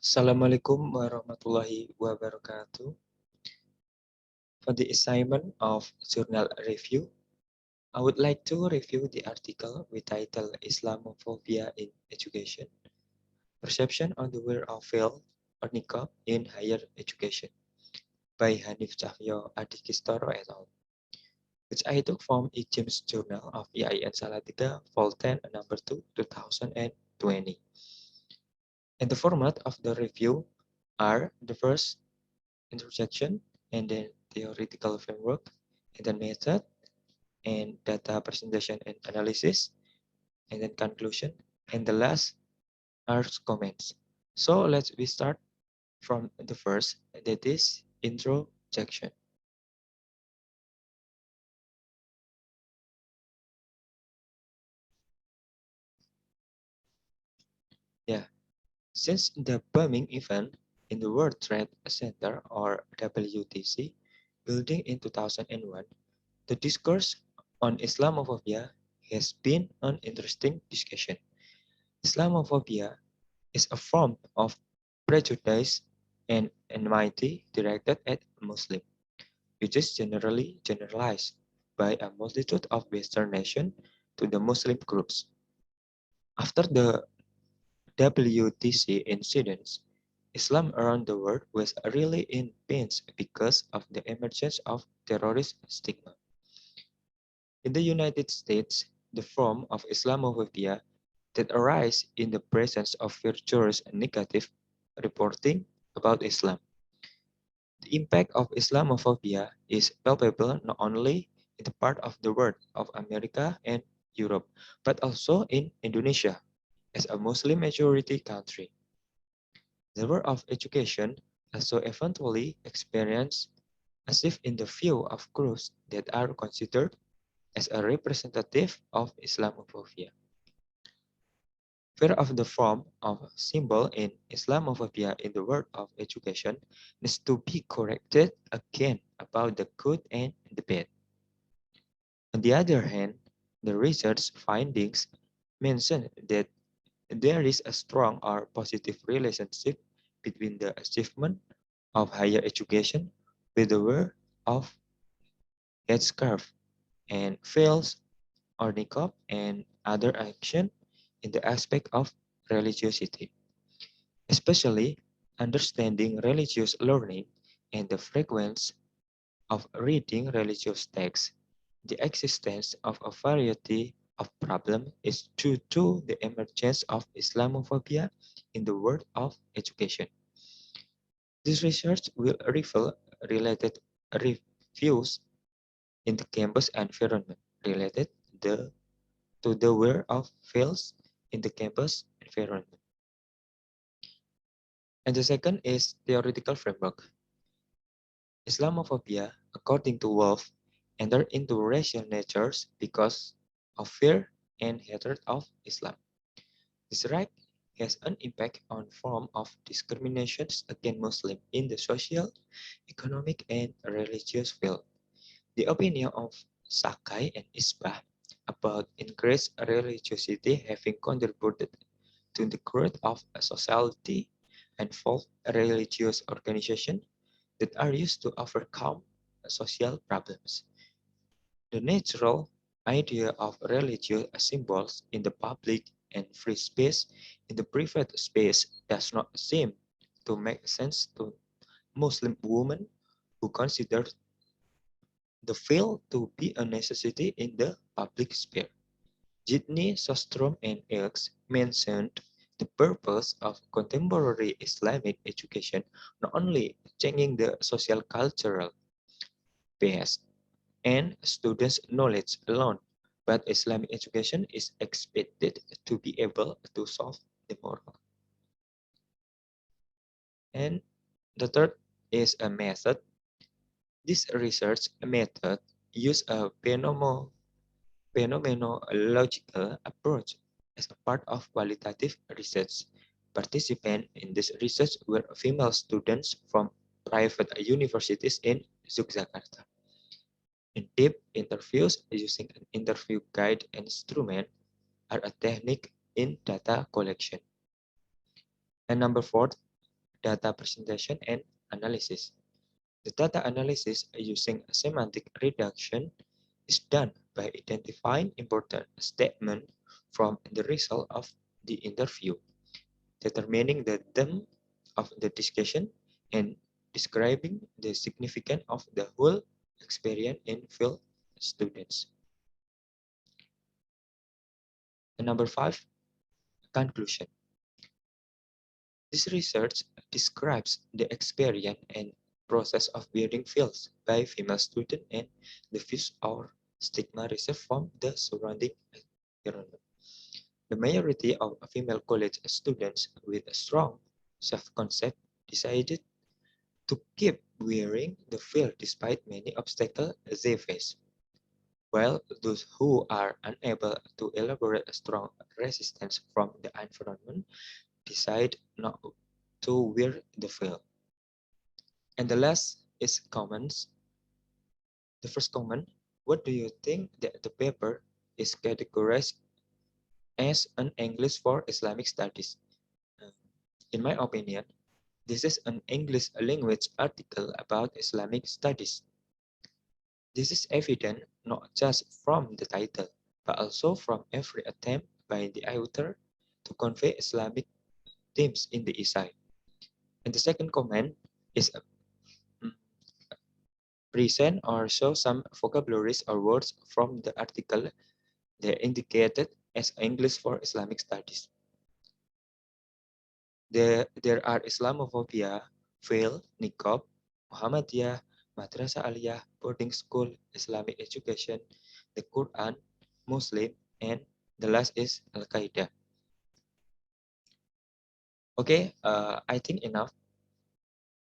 Assalamualaikum warahmatullahi wabarakatuh. For the assignment of journal review, I would like to review the article with title Islamophobia in Education, Perception on the Wear of Veil or Niqab in Higher Education by Hanif Cahyo Adikistoro et al., which I took from Ijim's Journal of IAIN Salatiga, Vol 10, number 2, 2020. And the format of the review are the first introduction, and then theoretical framework, and then method, and data presentation and analysis, and then conclusion, and the last are comments. So let's we start from the first, that is introduction. Yeah, since the bombing event in the World Trade Center or WTC building in 2001, the discourse on Islamophobia has been an interesting discussion. Islamophobia is a form of prejudice and enmity directed at Muslims, which is generally generalized by a multitude of Western nations to the Muslim groups. After the WTC incidents, Islam around the world was really in pains because of the emergence of terrorist stigma. In the United States, the form of Islamophobia that arise in the presence of virtuous and negative reporting about Islam. The impact of Islamophobia is palpable not only in the part of the world of America and Europe, but also in Indonesia as a Muslim majority country. The world of education also eventually experienced a shift in the view of groups that are considered as a representative of Islamophobia. Fear of the form of symbol in Islamophobia in the world of education needs to be corrected again about the good and the bad. On the other hand, the research findings mention that there is a strong or positive relationship between the achievement of higher education with the wear of headscarf and veils or niqab and other action in the aspect of religiosity, especially understanding religious learning and the frequency of reading religious texts. The existence of a variety of problems is due to the emergence of Islamophobia in the world of education. This research will reveal related reviews in the campus environment related to the wear of veils in the campus environment. And the second is theoretical framework. Islamophobia, according to Wolff, entered into racial natures because of fear and hatred of Islam. This right has an impact on form of discriminations against Muslims in the social, economic, and religious field. The opinion of Sakai and Isbah about increased religiosity having contributed to the growth of a society and false religious organizations that are used to overcome social problems. The natural idea of religious symbols in the public and free space in the private space does not seem to make sense to Muslim women who consider the veil to be a necessity in the public sphere. Jitni, Sostrom, and Ilks mentioned the purpose of contemporary Islamic education not only changing the social cultural base and students' knowledge alone, but Islamic education is expected to be able to solve the moral. And the third is a method. This research method uses a phenomenological approach as a part of qualitative research. Participants in this research were female students from private universities in Yogyakarta. In-depth interviews using an interview guide instrument are a technique in data collection. And number four, data presentation and analysis. The data analysis using semantic reduction is done by identifying important statements from the result of the interview, determining the theme of the discussion, and describing the significance of the whole experience in field students. And number five, conclusion. This research describes the experience and process of building fields by female students and the views or stigma received from the surrounding environment. The majority of female college students with a strong self-concept decided to keep wearing the veil despite many obstacles they face, while those who are unable to elaborate a strong resistance from the environment decide not to wear the veil. And the last is comments. The first comment, what do you think that the paper is categorized as an English for Islamic studies? In my opinion, this is an English language article about Islamic studies. This is evident not just from the title, but also from every attempt by the author to convey Islamic themes in the essay. And the second comment is mm, present or show some vocabularies or words from the article that indicated as English for Islamic studies. There are Islamophobia, veil, niqab, Muhammadiyah, madrasah aliyah, boarding school, Islamic education, the Quran, Muslim, and the last is Al-Qaeda. Okay, I think enough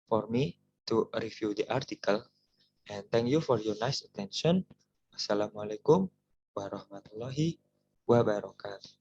for me to review the article, and thank you for your nice attention. Assalamualaikum warahmatullahi wabarakatuh.